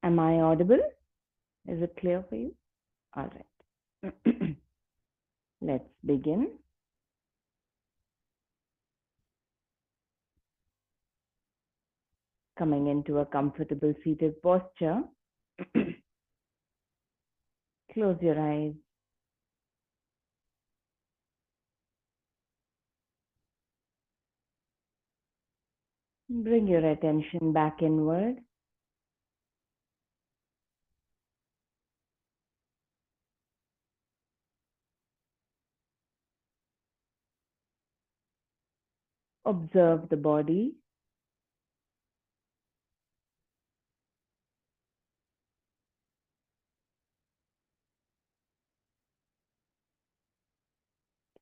Am I audible? Is it clear for you? All right. Let's begin. Coming into a comfortable seated posture. Close your eyes. Bring your attention back inward. Observe the body.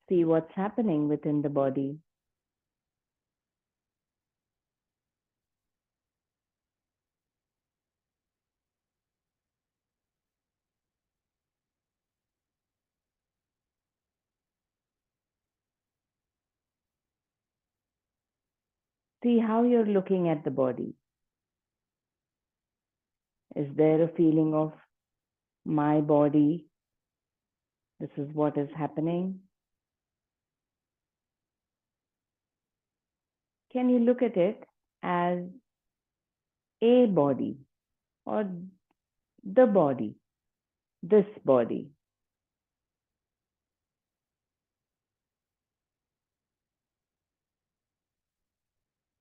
See what's happening within the body. See how you're looking at the body. Is there a feeling of my body? This is what is happening. Can you look at it as a body or the body, this body?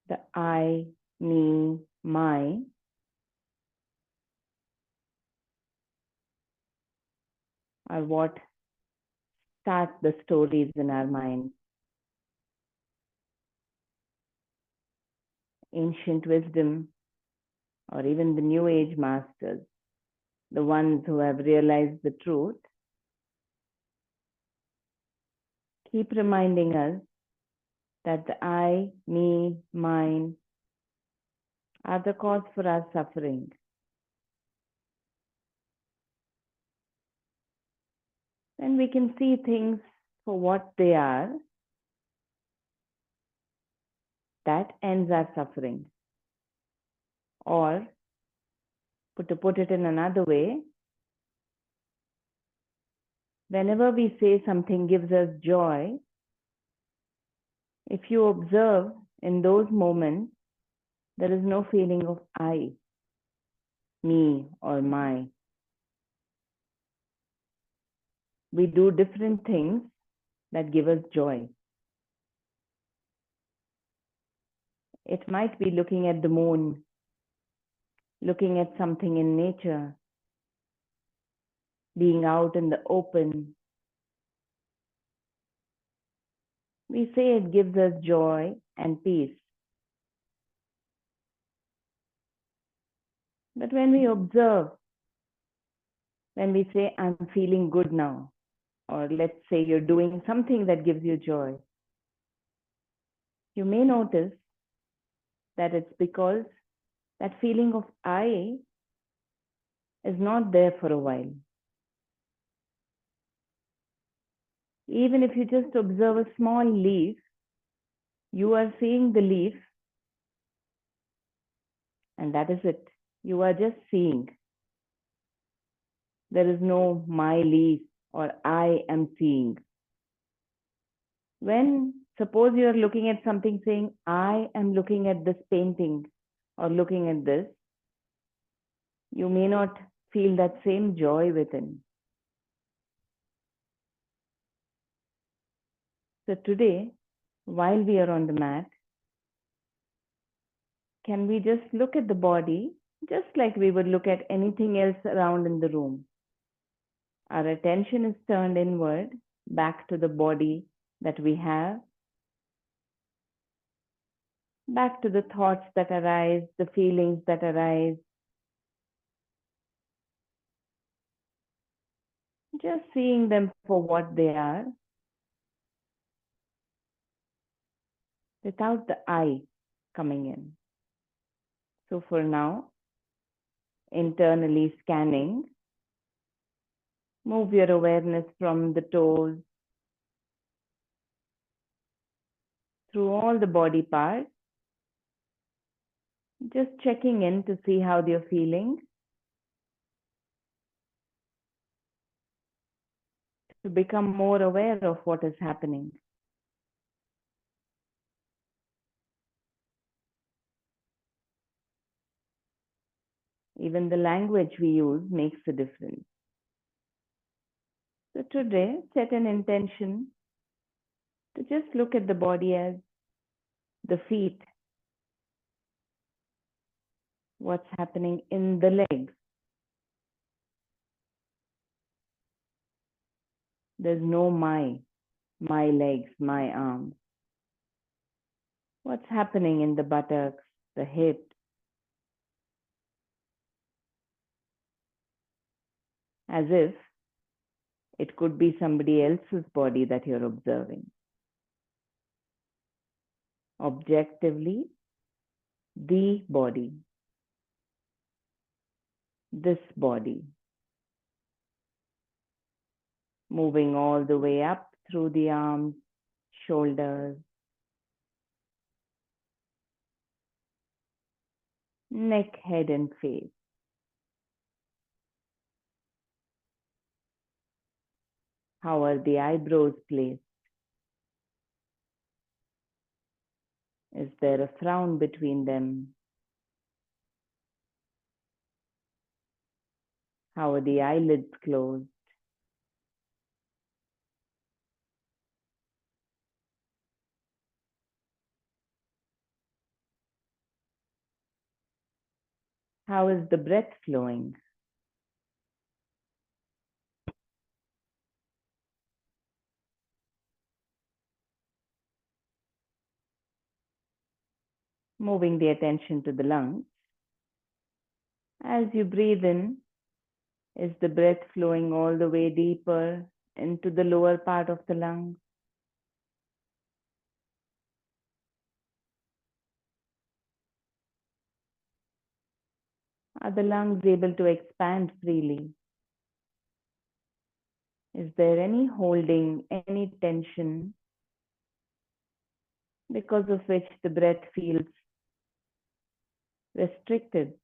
The I, me, my are what start the stories in our mind. Ancient wisdom, or even the New Age masters, the ones who have realized the truth, keep reminding us that the I, me, mine are the cause for our suffering. When we can see things for what they are, that ends our suffering. Or, to put it in another way, whenever we say something gives us joy, if you observe in those moments, there is no feeling of I, me, or my. We do different things that give us joy. It might be looking at the moon, looking at something in nature, being out in the open. We say it gives us joy and peace. But when we observe, when we say, I'm feeling good now, or let's say you're doing something that gives you joy, you may notice that it's because that feeling of I is not there for a while. Even if you just observe a small leaf, you are seeing the leaf, and that is it. You are just seeing. There is no my leaf or I am seeing. When suppose you are looking at something saying, I am looking at this painting or looking at this, you may not feel that same joy within. So today, while we are on the mat, can we just look at the body just like we would look at anything else around in the room? Our attention is turned inward, back to the body that we have, back to the thoughts that arise, the feelings that arise. Just seeing them for what they are, without the I coming in. So for now, internally scanning, move your awareness from the toes through all the body parts, just checking in to see how you're feeling. to become more aware of what is happening. Even the language we use makes a difference. So today, set an intention to just look at the body as the feet, what's happening in the legs. There's no my legs, my arms. What's happening in the buttocks, the hips, as if it could be somebody else's body that you're observing. Objectively, the body, this body, moving all the way up through the arms, shoulders, neck, head, and face. How are the eyebrows placed? Is there a frown between them? How are the eyelids closed? How is the breath flowing? Moving the attention to the lungs. As you breathe in, is the breath flowing all the way deeper into the lower part of the lungs? Are the lungs able to expand freely? Is there any holding, any tension because of which the breath feels restricted?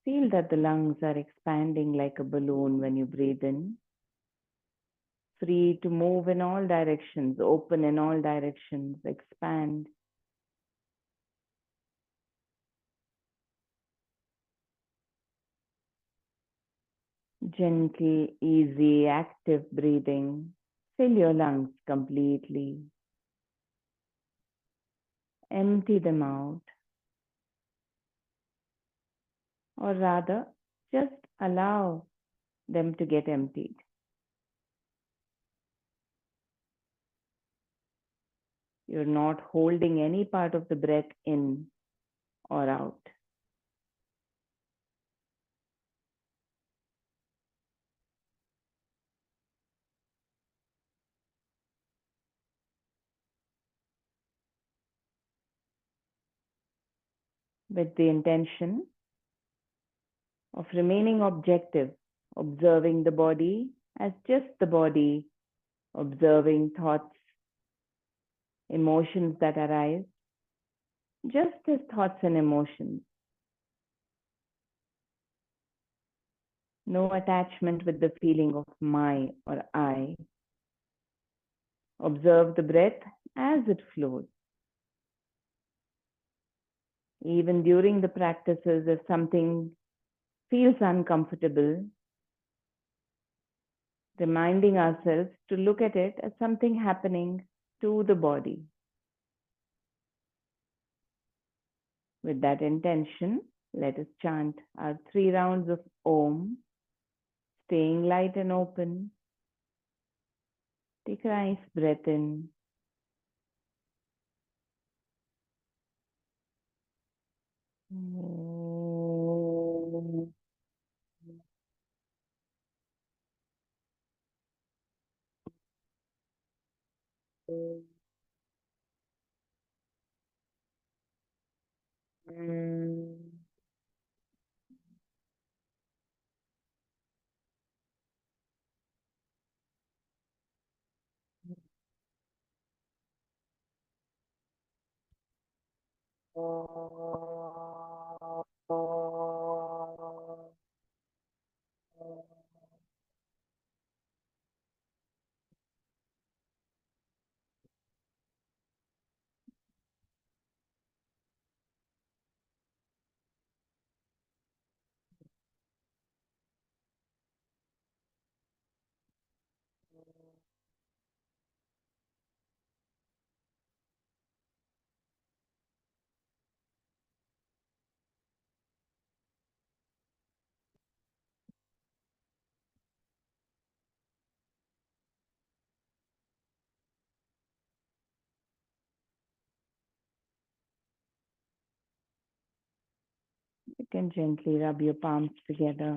Feel that the lungs are expanding like a balloon when you breathe in, free to move in all directions, open in all directions, expand. Gentle, easy, active breathing. Fill your lungs completely. Empty them out. Or rather, just allow them to get emptied. You're not holding any part of the breath in or out. With the intention of remaining objective, observing the body as just the body, observing thoughts, emotions that arise, just as thoughts and emotions. No attachment with the feeling of my or I. Observe the breath as it flows. Even during the practices, if something feels uncomfortable, reminding ourselves to look at it as something happening to the body. With that intention, let us chant our 3 rounds of Om, staying light and open. Take a nice breath in. can gently rub your palms together.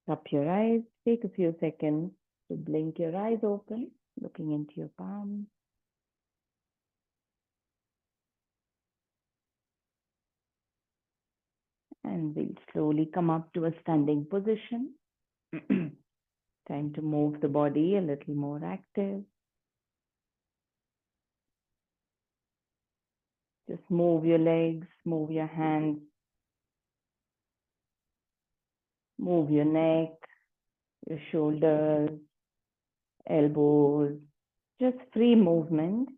Cup your eyes. Take a few seconds to blink your eyes open, looking into your palms. And we'll slowly come up to a standing position. Time to move the body a little more active. Just move your legs, move your hands, move your neck, your shoulders, elbows, just free movement.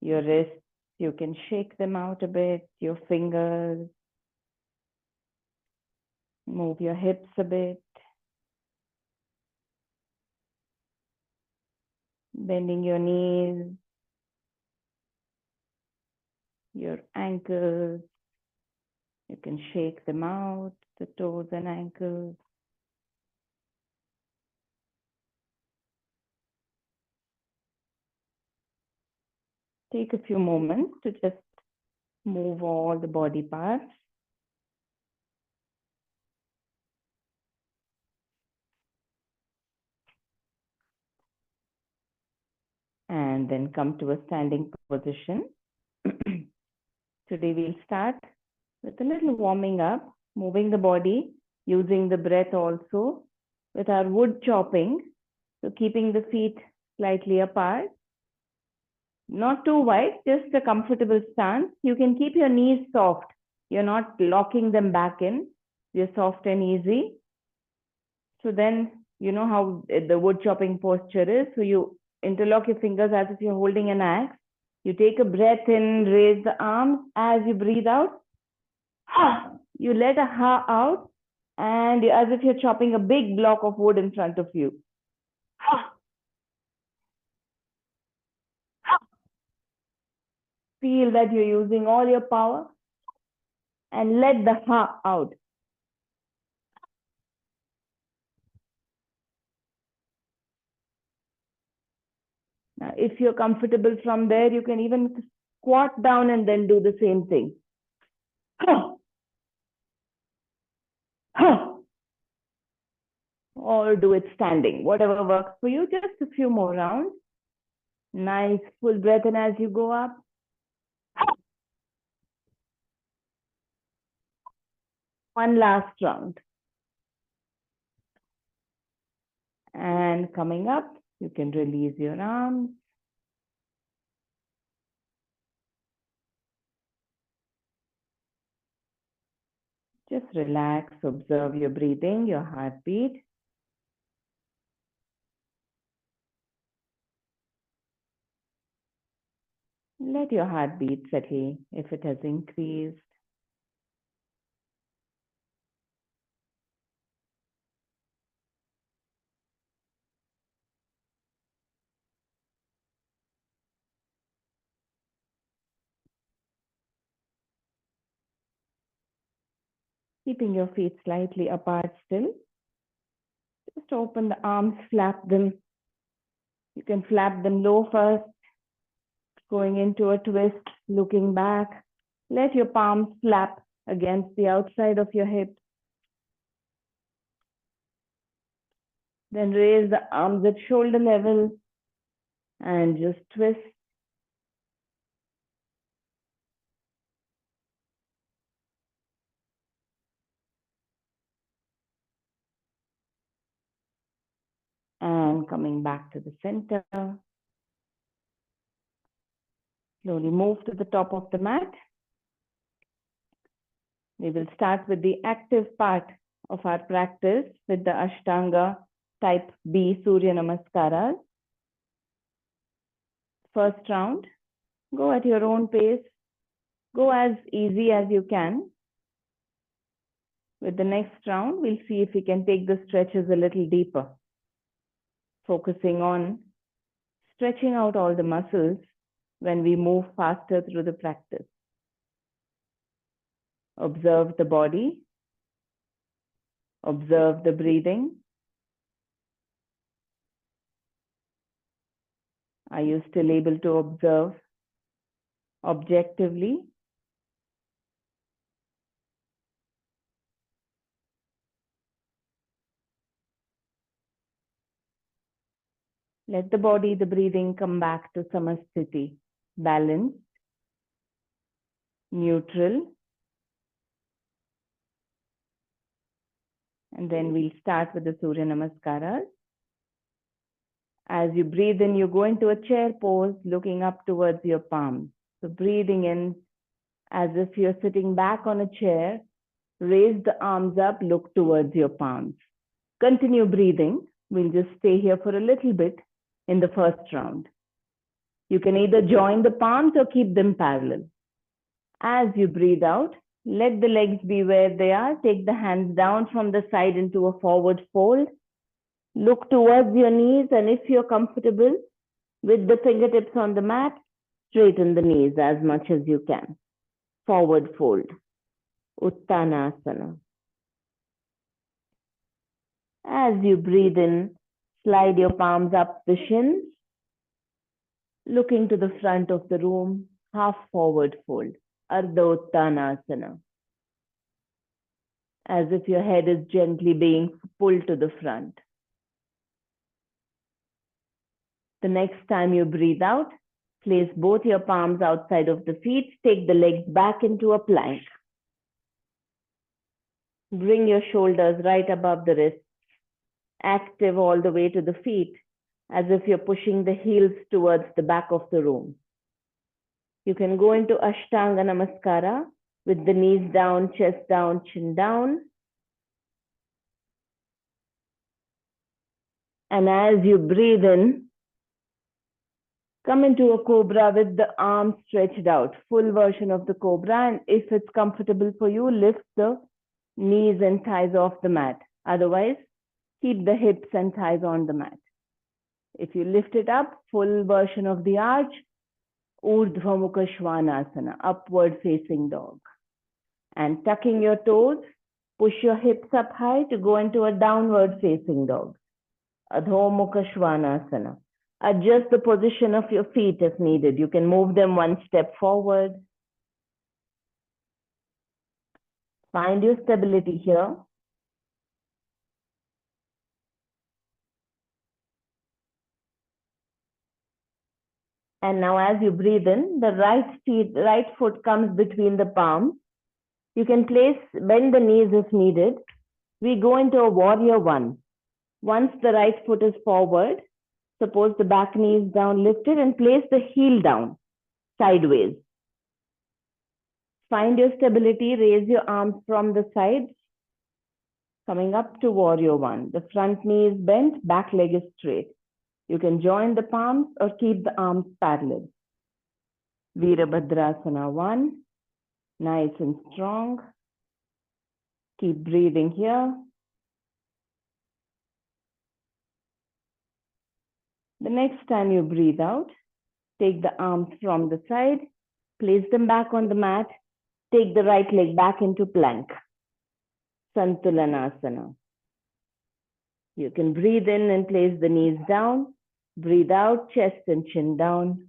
Your wrists, you can shake them out a bit, your fingers, move your hips a bit, bending your knees, your ankles, you can shake them out, the toes and ankles. Take a few moments to just move all the body parts. And then come to a standing position. Today we'll start with a little warming up, moving the body, using the breath also with our wood chopping. So keeping the feet slightly apart, not too wide, just a comfortable stance. You can keep your knees soft. You're not locking them back in. You're soft and easy. So then, you know how the wood chopping posture is. So you interlock your fingers as if you're holding an axe. You take a breath in, raise the arms. As you breathe out, you let a ha out, and as if you're chopping a big block of wood in front of you. Feel that you're using all your power and let the ha out. Now, if you're comfortable from there, you can even squat down and then do the same thing. Or do it standing, whatever works for you. Just a few more rounds. Nice full breath in as you go up. One last round. And coming up, you can release your arms. Just relax, observe your breathing, your heartbeat. Let your heartbeat settle if it has increased. Keeping your feet slightly apart still. Just open the arms, flap them. You can flap them low first, going into a twist, looking back. Let your palms flap against the outside of your hips. Then raise the arms at shoulder level and just twist. And coming back to the center. Slowly move to the top of the mat. We will start with the active part of our practice with the Ashtanga type B Surya Namaskaras. First round, go at your own pace. Go as easy as you can. With the next round, we'll see if we can take the stretches a little deeper, focusing on stretching out all the muscles when we move faster through the practice. Observe the body. Observe the breathing. Are you still able to observe objectively. Let the body, the breathing come back to samasthiti, balanced, neutral. And then we'll start with the Surya Namaskaras. As you breathe in, you go into a chair pose, looking up towards your palms. So breathing in as if you're sitting back on a chair, raise the arms up, look towards your palms. Continue breathing. We'll just stay here for a little bit in the first round. You can either join the palms or keep them parallel. As you breathe out, let the legs be where they are. Take the hands down from the side into a forward fold. Look towards your knees, and if you're comfortable with the fingertips on the mat, straighten the knees as much as you can. Forward fold, Uttanasana. As you breathe in, slide your palms up the shins, looking to the front of the room, half forward fold, Ardha Uttanasana. As if your head is gently being pulled to the front. The next time you breathe out, place both your palms outside of the feet. Take the legs back into a plank. Bring your shoulders right above the wrists, active all the way to the feet, as if you're pushing the heels towards the back of the room. You can go into Ashtanga Namaskara with the knees down, chest down, chin down. And as you breathe in, come into a cobra with the arms stretched out, full version of the cobra. And if it's comfortable for you, lift the knees and thighs off the mat. Otherwise, keep the hips and thighs on the mat. If you lift it up, full version of the arch, Urdhva Mukha Svanasana, upward facing dog. And tucking your toes, push your hips up high to go into a downward facing dog. Adho Mukha Svanasana. Adjust the position of your feet if needed. You can move them one step forward. Find your stability here. And now as you breathe in, the right foot comes between the palms. You can bend the knees if needed. We go into a warrior one. Once the right foot is forward, suppose the back knee is down, lift it and place the heel down, sideways. Find your stability, raise your arms from the sides, coming up to warrior one. The front knee is bent, back leg is straight. You can join the palms or keep the arms parallel. Virabhadrasana 1, nice and strong. Keep breathing here. The next time you breathe out, take the arms from the side, place them back on the mat, take the right leg back into plank. Santulanasana. You can breathe in and place the knees down. Breathe out, chest and chin down.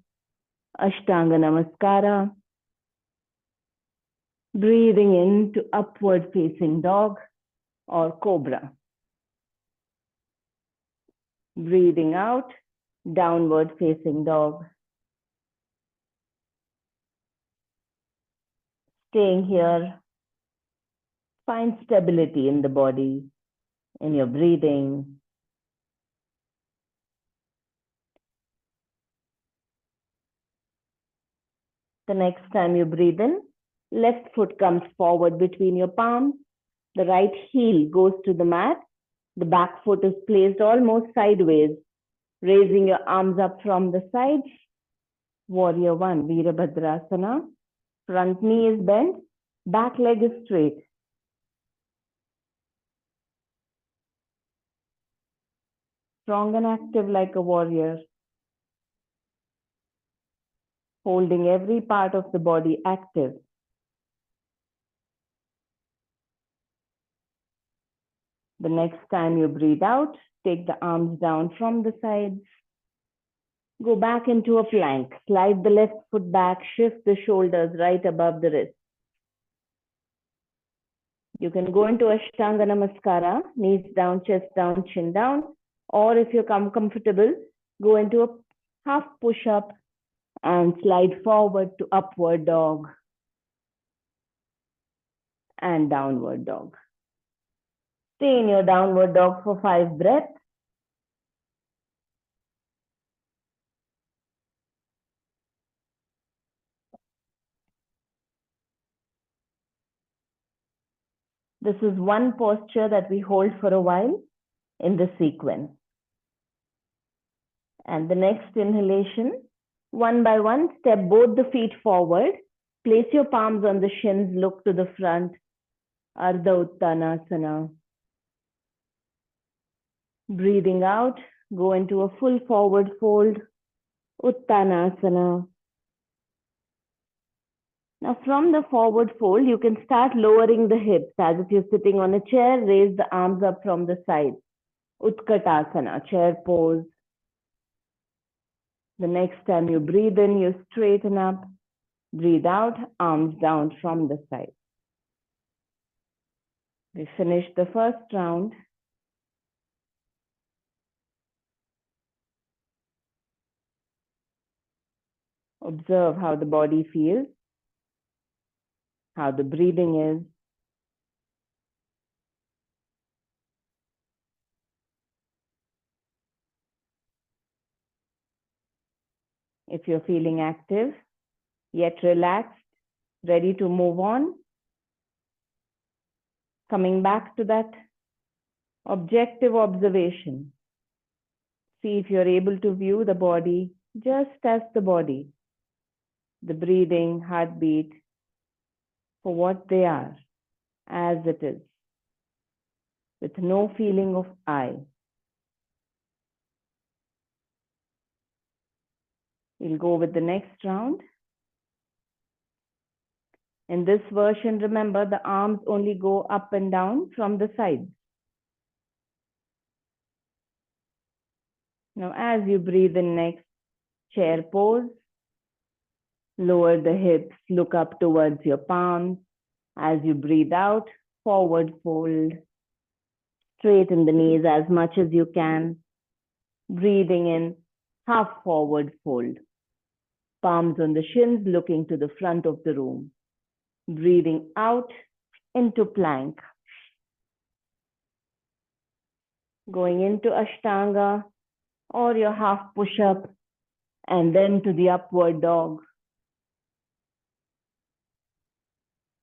Ashtanga Namaskara. Breathing into upward facing dog or cobra. Breathing out, downward facing dog. Staying here. Find stability in the body, in your breathing. The next time you breathe in, left foot comes forward between your palms. The right heel goes to the mat. The back foot is placed almost sideways, raising your arms up from the sides. Warrior 1, Virabhadrasana. Front knee is bent, back leg is straight. Strong and active like a warrior. Holding every part of the body active. The next time you breathe out, take the arms down from the sides. Go back into a plank. Slide the left foot back, shift the shoulders right above the wrist. You can go into Ashtanga Namaskara, knees down, chest down, chin down, or if you're comfortable, go into a half push-up and slide forward to upward dog and downward dog. Stay in your downward dog for 5 breaths. This is one posture that we hold for a while in the sequence. And the next inhalation, one by one, step both the feet forward. Place your palms on the shins, look to the front. Ardha Uttanasana. Breathing out, go into a full forward fold, Uttanasana. Now from the forward fold, you can start lowering the hips as if you're sitting on a chair. Raise the arms up from the side. Utkatasana, chair pose. The next time you breathe in, you straighten up. Breathe out, arms down from the side. We finished the first round. Observe how the body feels, how the breathing is. If you're feeling active, yet relaxed, ready to move on, coming back to that objective observation. See if you're able to view the body just as the body, the breathing, heartbeat, for what they are, as it is, with no feeling of I. We'll go with the next round. In this version, remember, the arms only go up and down from the sides. Now, as you breathe in next, chair pose. Lower the hips, look up towards your palms. As you breathe out, forward fold. Straighten the knees as much as you can. Breathing in, half forward fold. Palms on the shins, looking to the front of the room. Breathing out into plank. Going into Ashtanga or your half push-up and then to the upward dog.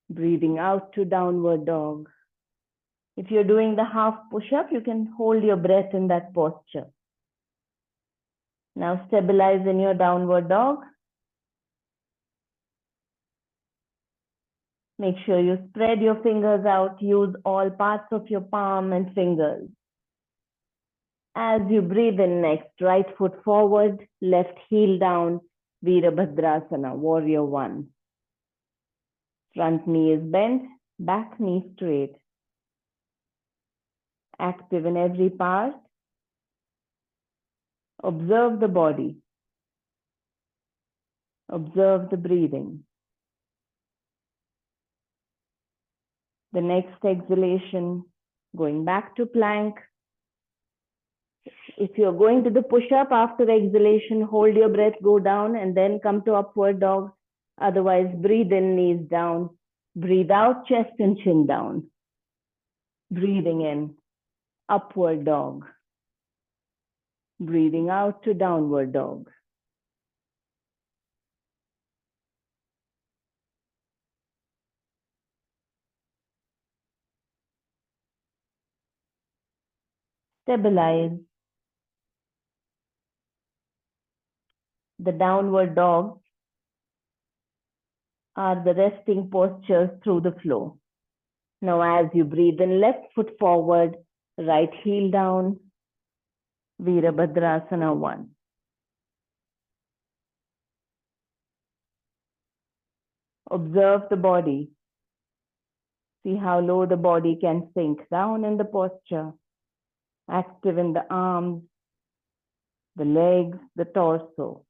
Breathing out to downward dog. If you're doing the half push-up, you can hold your breath in that posture. Now stabilize in your downward dog. Make sure you spread your fingers out. Use all parts of your palm and fingers. As you breathe in next, right foot forward, left heel down, Virabhadrasana, Warrior One. Front knee is bent, back knee straight. Active in every part. Observe the body. Observe the breathing. The next exhalation, going back to plank. If you're going to the push-up after exhalation, hold your breath, go down, and then come to upward dog. Otherwise, breathe in, knees down. Breathe out, chest and chin down. Breathing in, upward dog. Breathing out to downward dog. Stabilize. The downward dog are the resting postures through the flow. Now, as you breathe in, left foot forward, right heel down, Virabhadrasana 1. Observe the body. See how low the body can sink down in the posture. Active in the arms. the legs, the torso.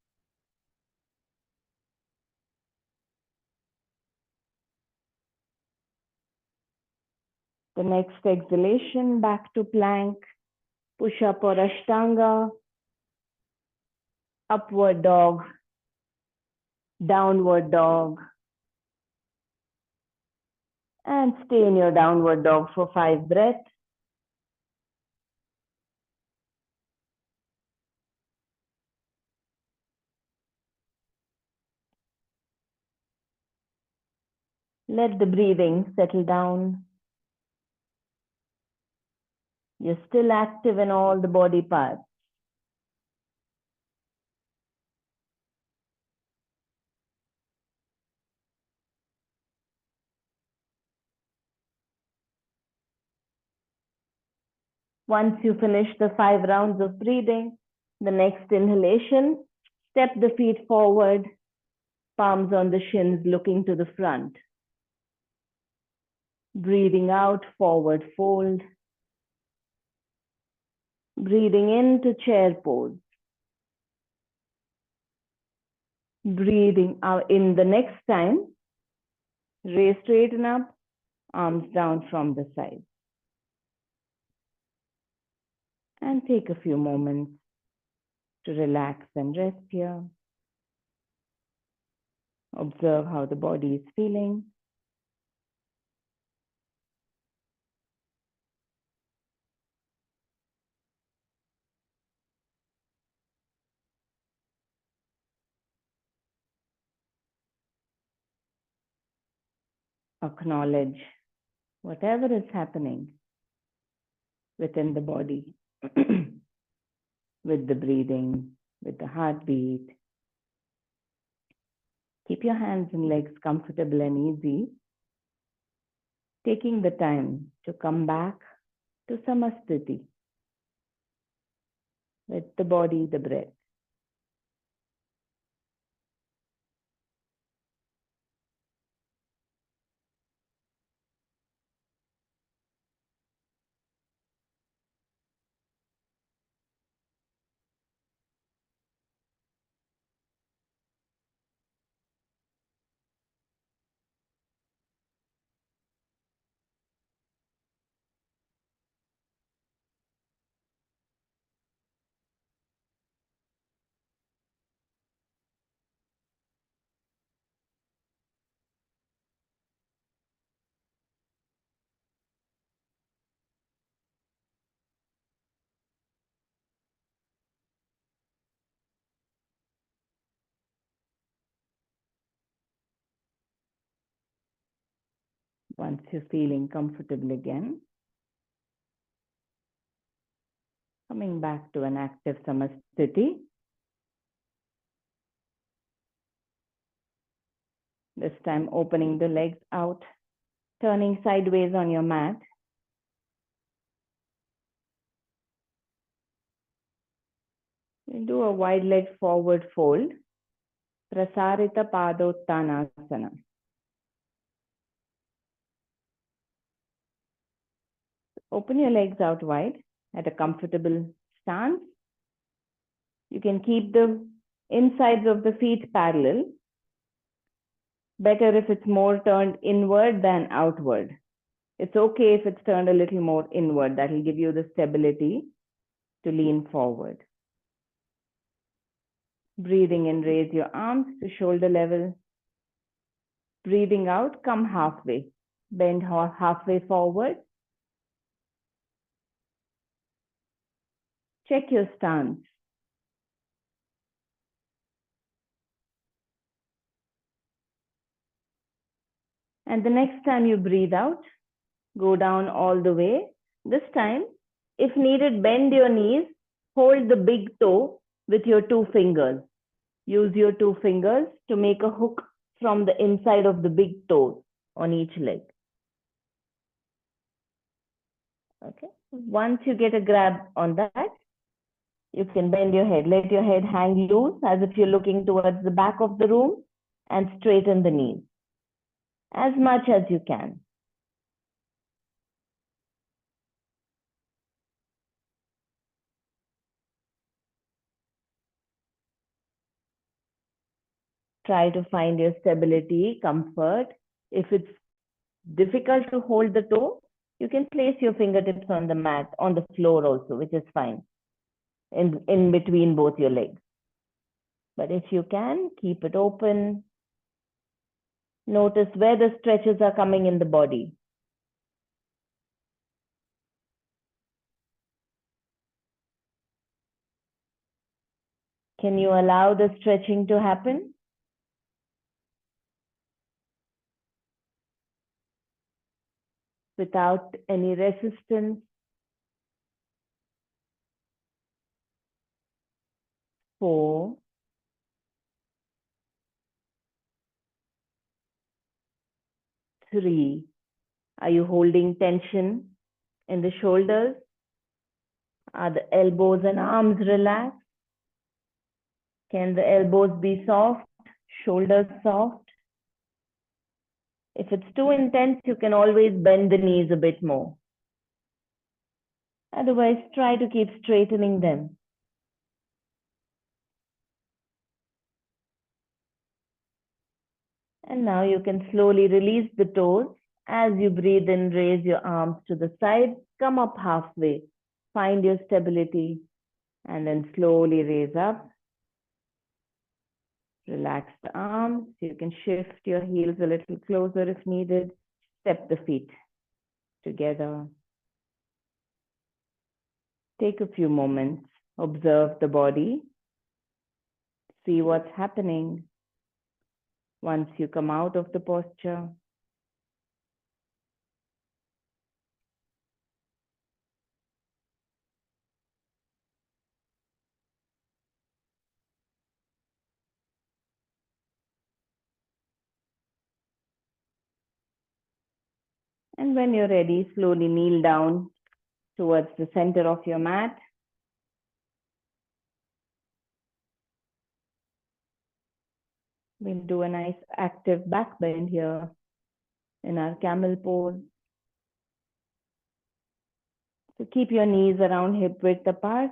The next exhalation, back to plank, push up or Ashtanga, upward dog, downward dog, and stay in your downward dog for 5 breaths. Let the breathing settle down. You're still active in all the body parts. Once you finish the 5 rounds of breathing, the next inhalation, step the feet forward, palms on the shins looking to the front. Breathing out, forward fold. Breathing into chair pose. Breathing out in the next time, raise, straighten up, arms down from the side. And take a few moments to relax and rest here. Observe how the body is feeling. Acknowledge whatever is happening within the body, with the breathing, with the heartbeat. Keep your hands and legs comfortable and easy, taking the time to come back to Samasthiti with the body, the breath. Once you're feeling comfortable again, coming back to an active Samasthiti. This time opening the legs out, turning sideways on your mat. You do a wide leg forward fold, Prasarita Padottanasana. Open your legs out wide at a comfortable stance. You can keep the insides of the feet parallel. Better if it's more turned inward than outward. It's okay if it's turned a little more inward. That will give you the stability to lean forward. Breathing in, raise your arms to shoulder level. Breathing out, come halfway. Bend halfway forward. Check your stance. And the next time you breathe out, go down all the way. This time, if needed, bend your knees. Hold the big toe with your 2 fingers. Use your 2 fingers to make a hook from the inside of the big toe on each leg. Okay. Once you get a grab on that, you can bend your head. Let your head hang loose as if you're looking towards the back of the room and straighten the knees as much as you can. Try to find your stability, comfort. If it's difficult to hold the toe, you can place your fingertips on the mat, on the floor also, which is fine, in between both your legs. But if you can, keep it open. Notice where the stretches are coming in the body. Can you allow the stretching to happen? Without any resistance. 4, 3. Are you holding tension in the shoulders? Are the elbows and arms relaxed? Can the elbows be soft? Shoulders soft? If it's too intense, you can always bend the knees a bit more. Otherwise, try to keep straightening them. And now you can slowly release the toes. As you breathe in, raise your arms to the side, come up halfway, find your stability, and then slowly raise up. Relax the arms. You can shift your heels a little closer if needed. Step the feet together. Take a few moments. Observe the body. See what's happening once you come out of the posture. And when you're ready, slowly kneel down towards the center of your mat. We'll do a nice active back bend here in our camel pose. So keep your knees around hip width apart.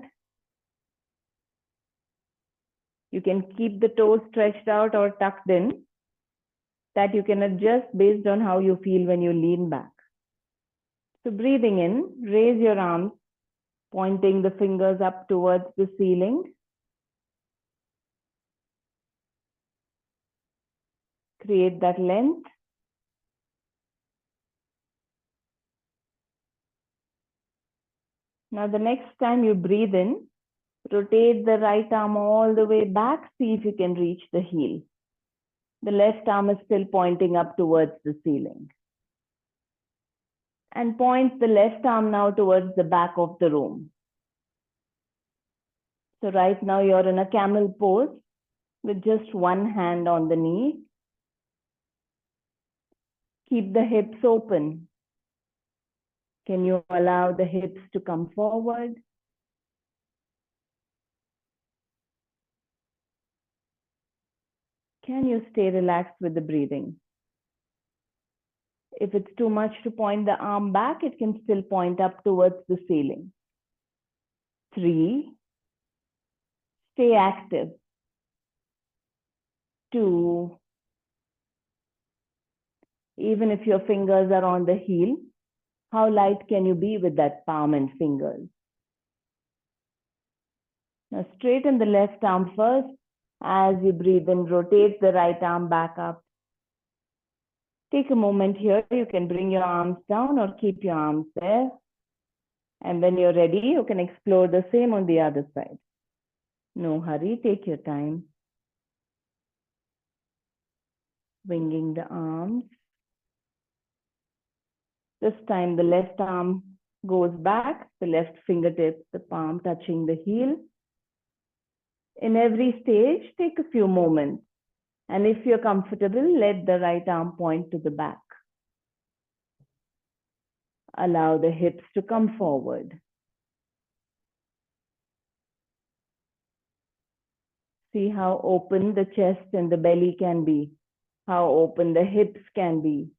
You can keep the toes stretched out or tucked in. That you can adjust based on how you feel when you lean back. So breathing in, raise your arms, pointing the fingers up towards the ceiling. Create that length. Now the next time you breathe in, rotate the right arm all the way back. See if you can reach the heel. The left arm is still pointing up towards the ceiling. And point the left arm now towards the back of the room. So right now you're in a camel pose with just one hand on the knee. Keep the hips open. Can you allow the hips to come forward? Can you stay relaxed with the breathing? If it's too much to point the arm back, it can still point up towards the ceiling. 3. Stay active. 2. Even if your fingers are on the heel, how light can you be with that palm and fingers? Now straighten the left arm first. As you breathe in, rotate the right arm back up. Take a moment here. You can bring your arms down or keep your arms there. And when you're ready, you can explore the same on the other side. No hurry, take your time. Swinging the arms. This time the left arm goes back, the left fingertip, the palm touching the heel. In every stage, take a few moments. And if you're comfortable, let the right arm point to the back. Allow the hips to come forward. See how open the chest and the belly can be, how open the hips can be.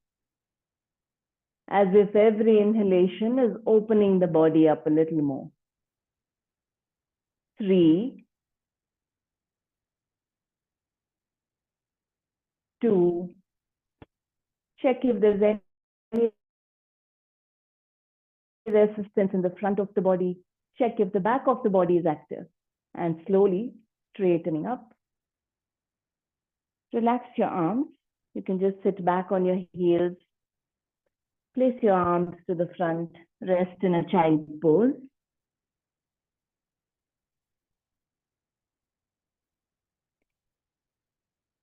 As if every inhalation is opening the body up a little more. 3, 2. Check if there's any resistance in the front of the body. Check if the back of the body is active. And slowly straightening up. Relax your arms. You can just sit back on your heels. Place your arms to the front. Rest in a child's pose.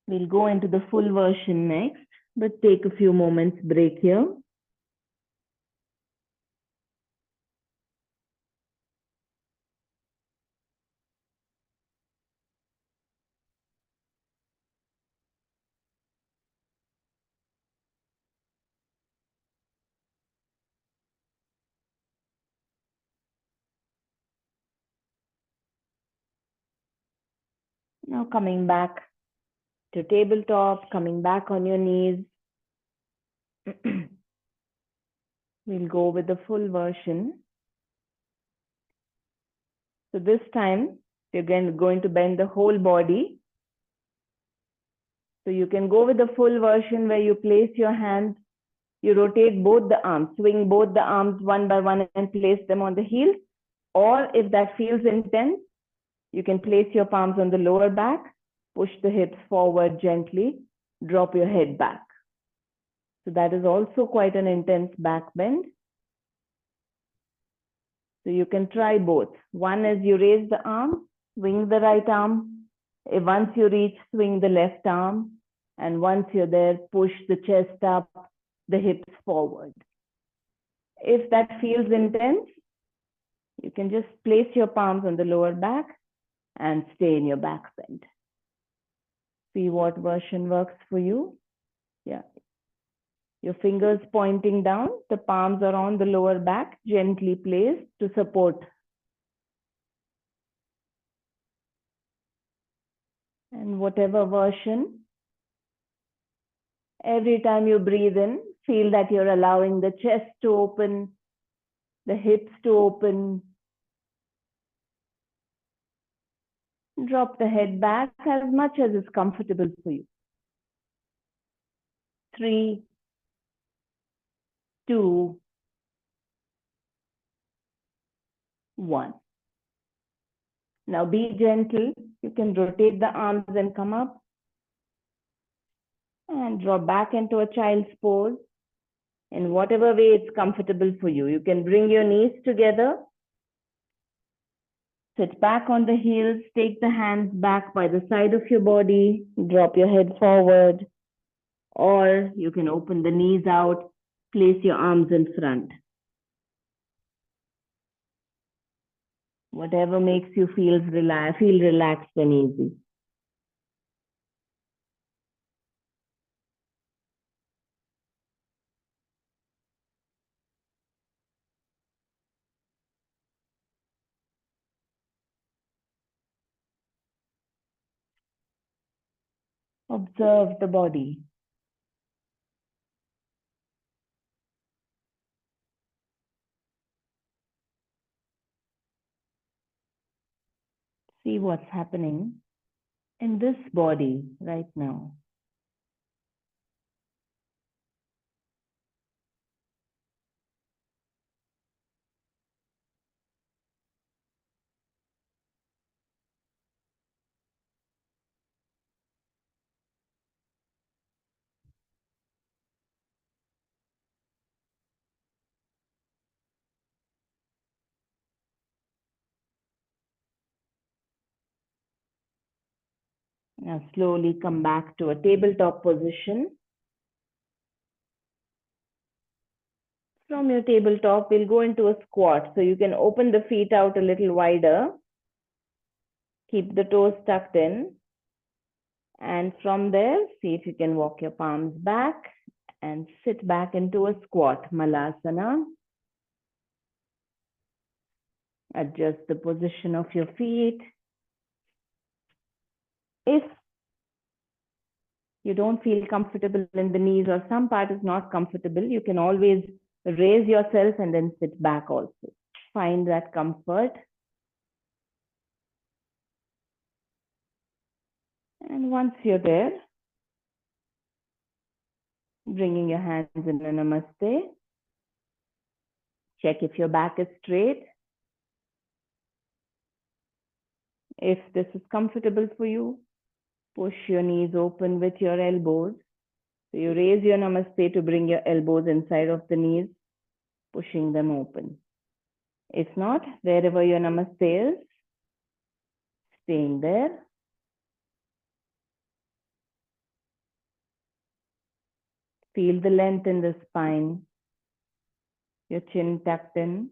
We'll go into the full version next, but take a few moments break here. Now coming back to tabletop, coming back on your knees. We'll go with the full version. So this time, you're going to bend the whole body. So you can go with the full version where you place your hands, you rotate both the arms, swing both the arms one by one and place them on the heels. Or if that feels intense, you can place your palms on the lower back, push the hips forward gently, drop your head back. So that is also quite an intense back bend. So you can try both. One is you raise the arm, swing the right arm. Once you reach, swing the left arm. And once you're there, push the chest up, the hips forward. If that feels intense, you can just place your palms on the lower back and stay in your back bend. See what version works for you. Yeah. Your fingers pointing down, the palms are on the lower back, gently placed to support. And whatever version, every time you breathe in, feel that you're allowing the chest to open, the hips to open. Drop the head back as much as is comfortable for you. 3, 2, 1. Now be gentle. You can rotate the arms and come up. And drop back into a child's pose. In whatever way it's comfortable for you. You can bring your knees together. Sit back on the heels. Take the hands back by the side of your body. Drop your head forward. Or you can open the knees out. Place your arms in front. Whatever makes you feel relaxed and easy. Observe the body. See what's happening in this body right now. Now slowly come back to a tabletop position. From your tabletop, we'll go into a squat. So you can open the feet out a little wider. Keep the toes tucked in. And from there, see if you can walk your palms back and sit back into a squat, Malasana. Adjust the position of your feet. If you don't feel comfortable in the knees or some part is not comfortable, you can always raise yourself and then sit back also. Find that comfort. And once you're there, Bringing your hands in a namaste. Check if your back is straight. If this is comfortable for you, push your knees open with your elbows. So you raise your namaste to bring your elbows inside of the knees, pushing them open. If not, wherever your namaste is, staying there. Feel the length in the spine, your chin tucked in,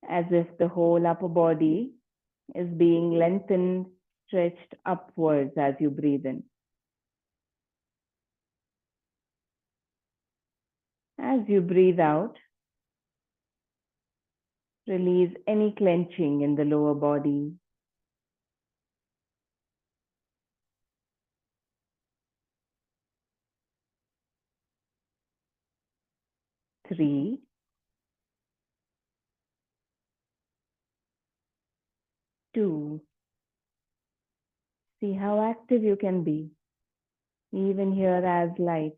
as if the whole upper body is being lengthened, stretched upwards as you breathe in. As you breathe out, release any clenching in the lower body. Three, two. See how active you can be, even here as light.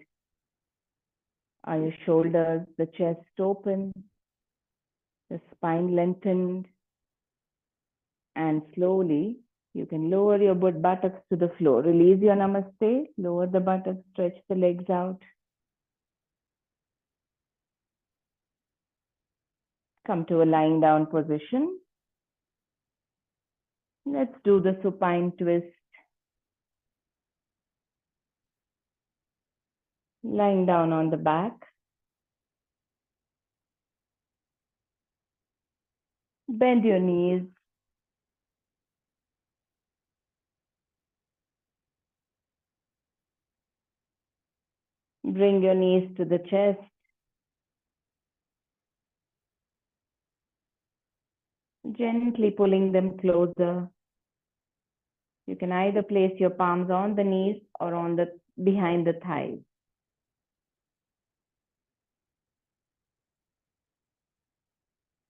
Are your shoulders, the chest open, the spine lengthened, and slowly you can lower your buttocks to the floor. Release your namaste, lower the buttocks, stretch the legs out. Come to a lying down position. Let's do the supine twist. Lying down on the back. Bend your knees. Bring your knees to the chest. Gently pulling them closer. You can either place your palms on the knees or on the behind the thighs.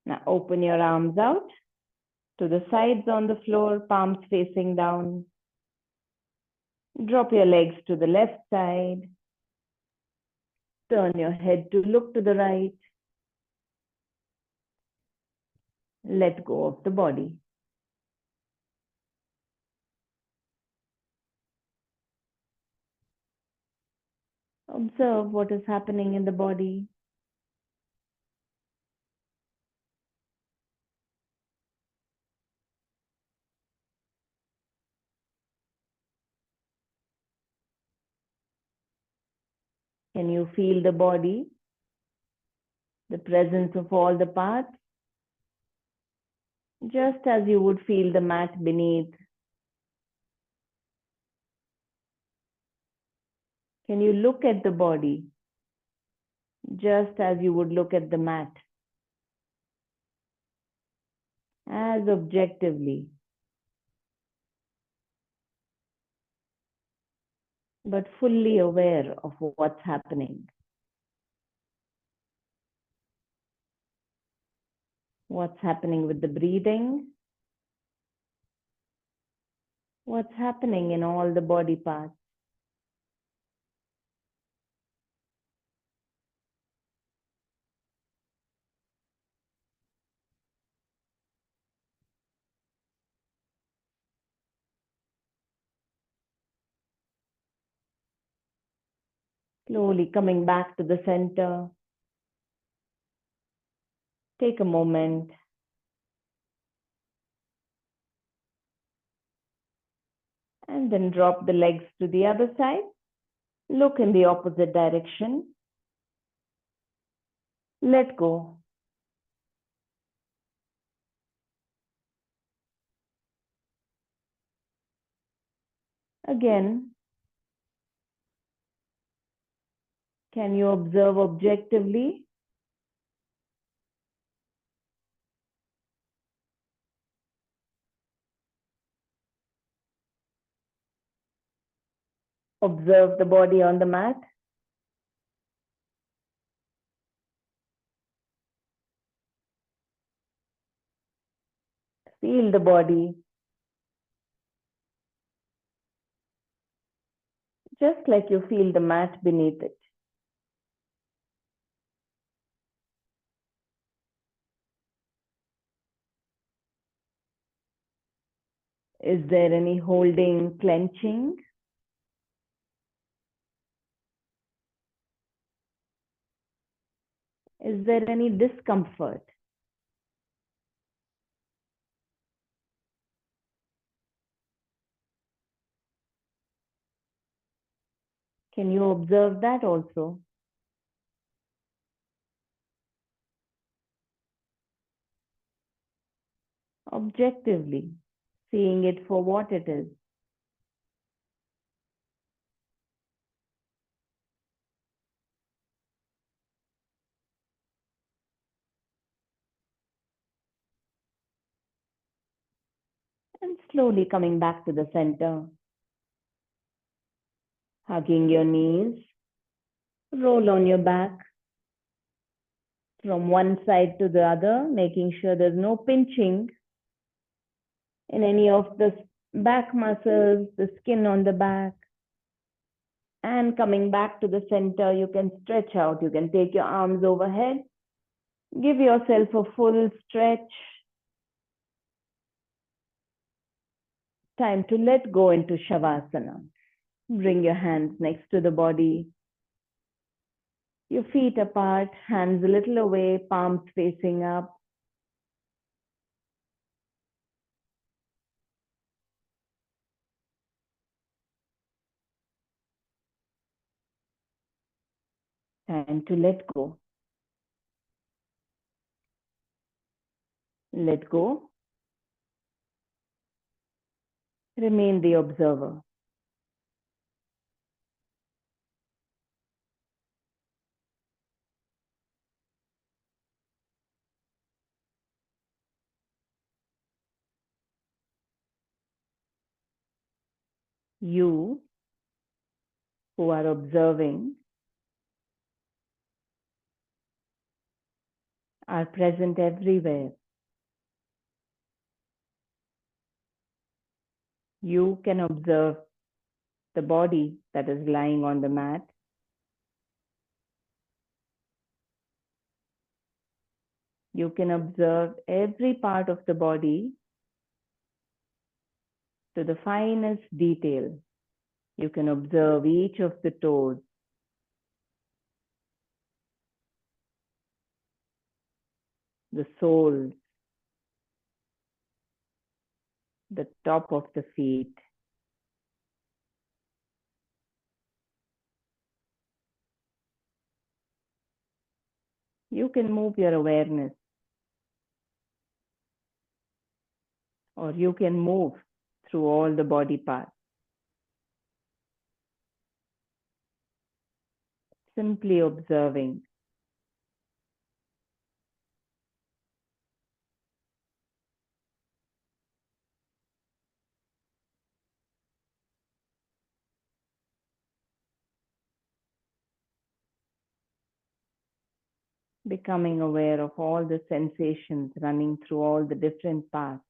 Now open your arms out to the sides on the floor, palms facing down. Drop your legs to the left side. Turn your head to look to the right. Let go of the body. Observe what is happening in the body. Can you feel the body? The presence of all the parts? Just as you would feel the mat beneath. Can you look at the body? Just as you would look at the mat? As objectively, but fully aware of what's happening. What's happening with the breathing? What's happening in all the body parts? Slowly coming back to the center. Take a moment. And then drop the legs to the other side. Look in the opposite direction. Let go. Again, can you observe objectively? Observe the body on the mat. Feel the body. just like you feel the mat beneath it. Is there any holding, clenching? Is there any discomfort? Can you observe that also? Objectively, seeing it for what it is. And slowly coming back to the center. Hugging your knees. Roll on your back from one side to the other, making sure there's no pinching in any of the back muscles, the skin on the back. And coming back to the center, you can stretch out. You can take your arms overhead. Give yourself a full stretch. Time to let go into Shavasana. Bring your hands next to the body. Your feet apart, hands a little away, palms facing up. Time to let go. Let go. Remain the observer. You who are observing are present everywhere. You can observe the body that is lying on the mat. You can observe every part of the body to the finest detail. You can observe each of the toes, the soles, the top of the feet. You can move your awareness, or you can move through all the body parts. Simply observing. Becoming aware of all the sensations running through all the different parts.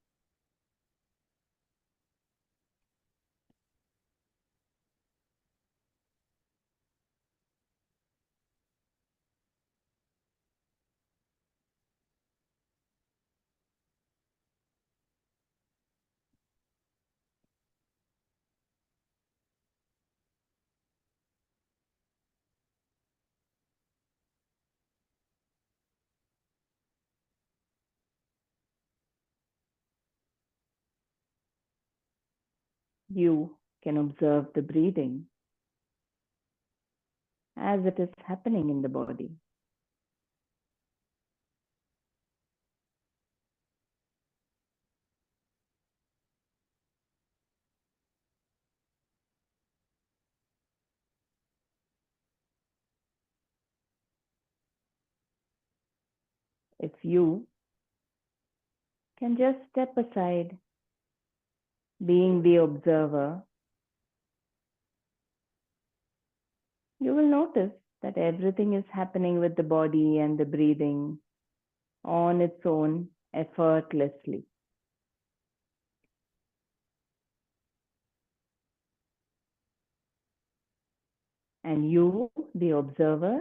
You can observe the breathing as it is happening in the body. If you can just step aside, being the observer, you will notice that everything is happening with the body and the breathing on its own effortlessly. And you, the observer,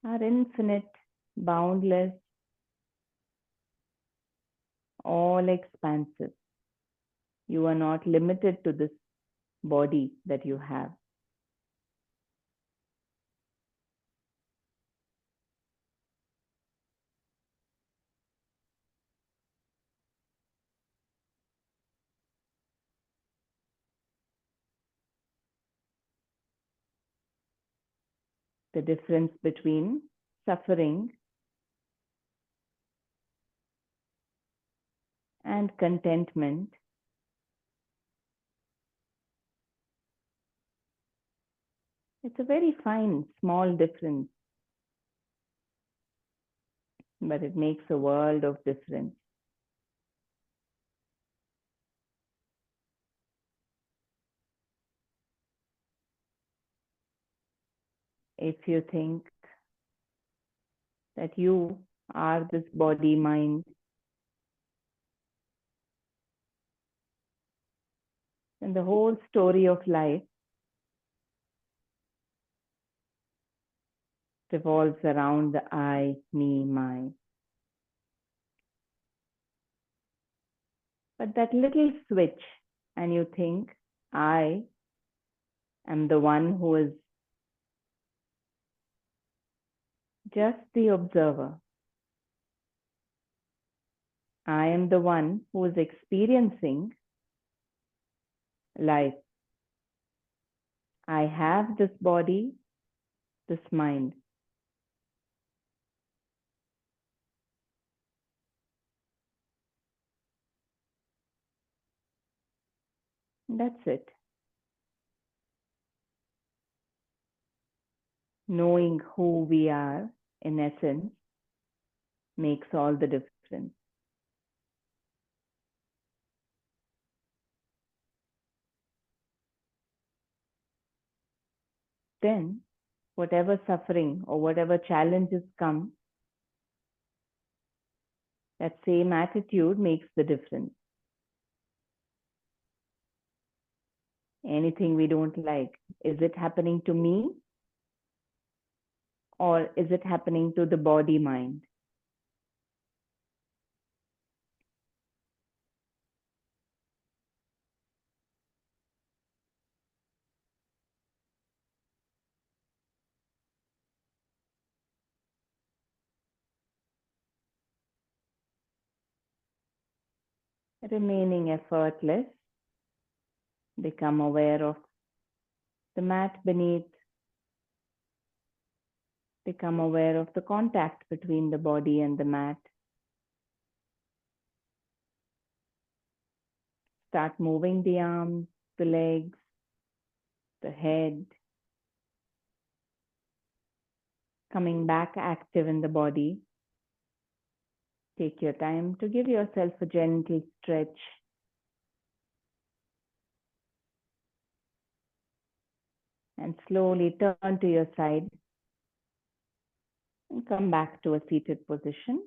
are infinite, boundless, all expansive. You are not limited to this body that you have. The difference between suffering and contentment, it's a very fine, small difference, but it makes a world of difference. If you think that you are this body, mind, then the whole story of life revolves around the I, me, my. But that little switch, and you think, I am the one who is just the observer. I am the one who is experiencing life. I have this body, this mind. That's it. Knowing who we are in essence makes all the difference. Then, whatever suffering or whatever challenges come, that same attitude makes the difference. Anything we don't like, is it happening to me or is it happening to the body mind? Remaining effortless, become aware of the mat beneath, become aware of the contact between the body and the mat. Start moving the arms, the legs, the head, coming back active in the body. Take your time to give yourself a gentle stretch. And slowly turn to your side and come back to a seated position.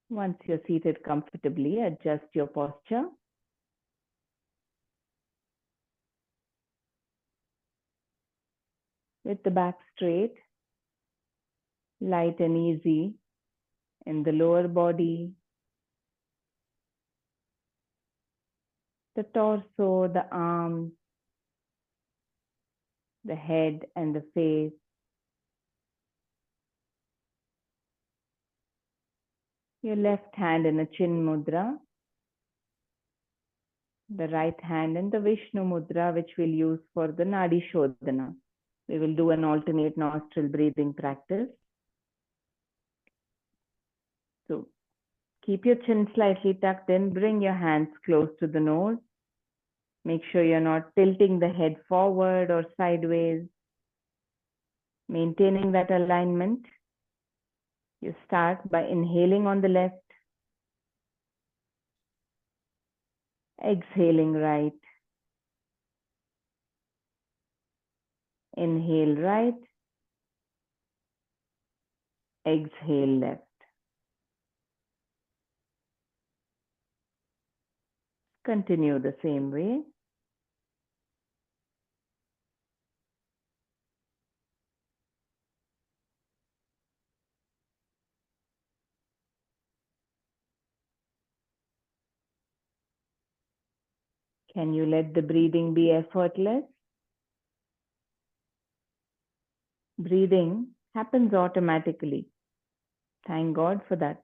Once you're seated comfortably, adjust your posture. With the back straight, light and easy in the lower body, the torso, the arms, the head and the face. Your left hand in a chin mudra, the right hand in the Vishnu mudra, which we'll use for the Nadi Shodana. We will do an alternate nostril breathing practice. So keep your chin slightly tucked in, bring your hands close to the nose. Make sure you're not tilting the head forward or sideways. Maintaining that alignment. You start by inhaling on the left, exhaling right. Inhale right, Exhale left. Continue the same way. Can you let the breathing be effortless? Breathing happens automatically. Thank God for that.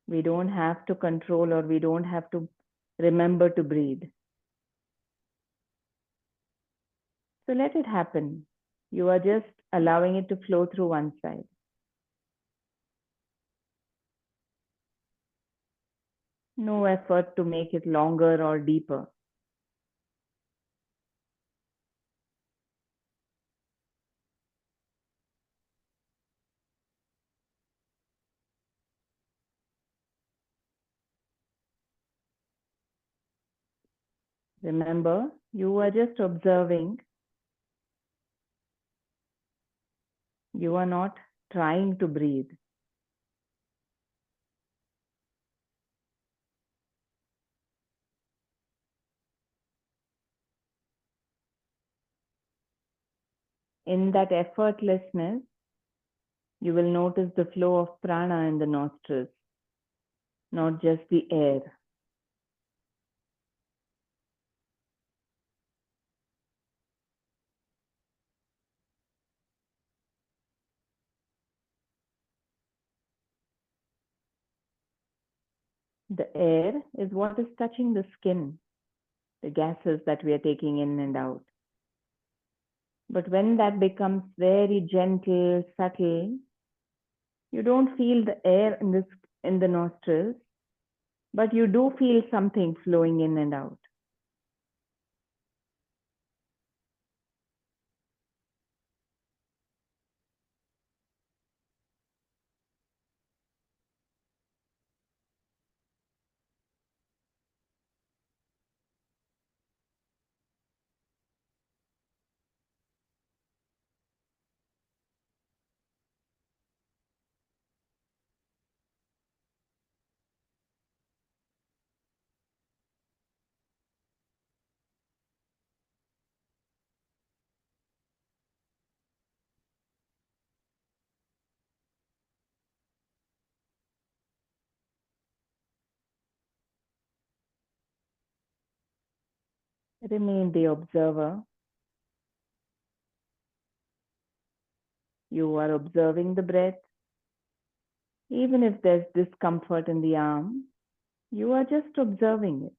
We don't have to control or we don't have to remember to breathe. So let it happen. You are just allowing it to flow through one side. No effort to make it longer or deeper. Remember, you are just observing. You are not trying to breathe. In that effortlessness, you will notice the flow of prana in the nostrils, not just the air. The air is what is touching the skin, the gases that we are taking in and out. But when that becomes very gentle, subtle, you don't feel the air in the nostrils, but you do feel something flowing in and out. Remain the observer. You are observing the breath. Even if there's discomfort in the arm, you are just observing it.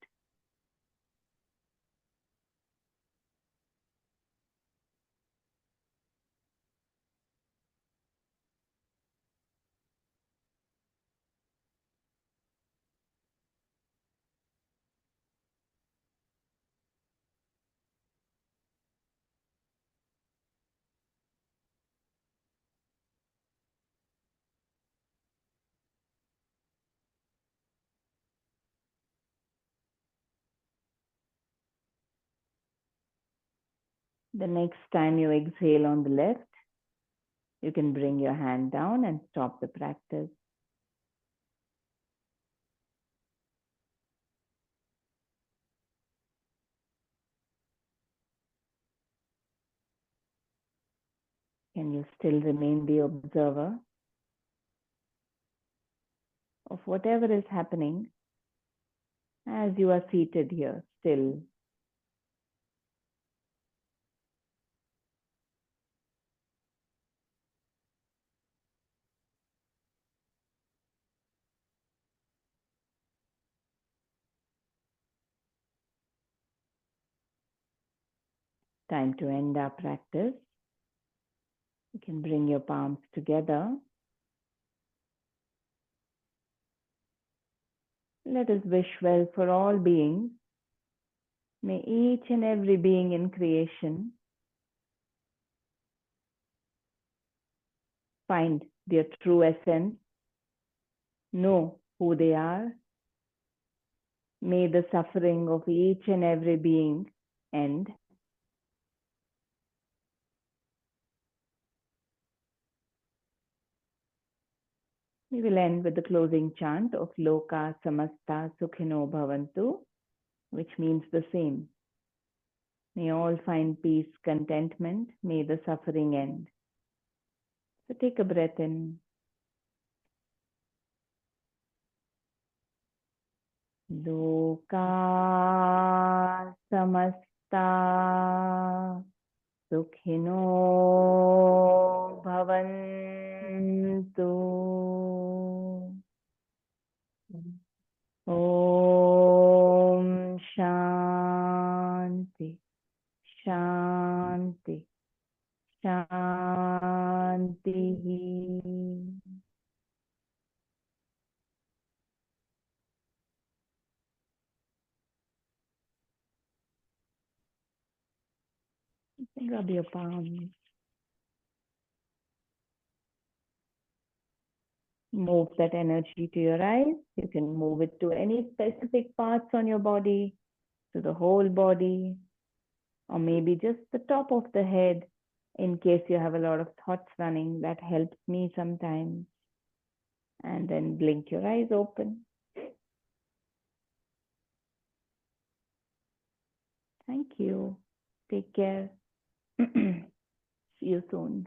The next time you exhale on the left, you can bring your hand down and stop the practice. Can you still remain the observer of whatever is happening as you are seated here, still? Time to end our practice. You can bring your palms together. Let us wish well for all beings. May each and every being in creation find their true essence, know who they are. May the suffering of each and every being end. We will end with the closing chant of Loka Samasta Sukhino Bhavantu, which means the same. May all find peace, contentment. May the suffering end. So take a breath in. Loka Samasta Sukhino Bhavantu. Om Shanti, Shanti, Shanti. Rub your palms. Move that energy to your eyes. You can move it to any specific parts on your body, to the whole body, or maybe just the top of the head in case you have a lot of thoughts running. That helps me sometimes. And then blink your eyes open. Thank you. Take care. See you soon.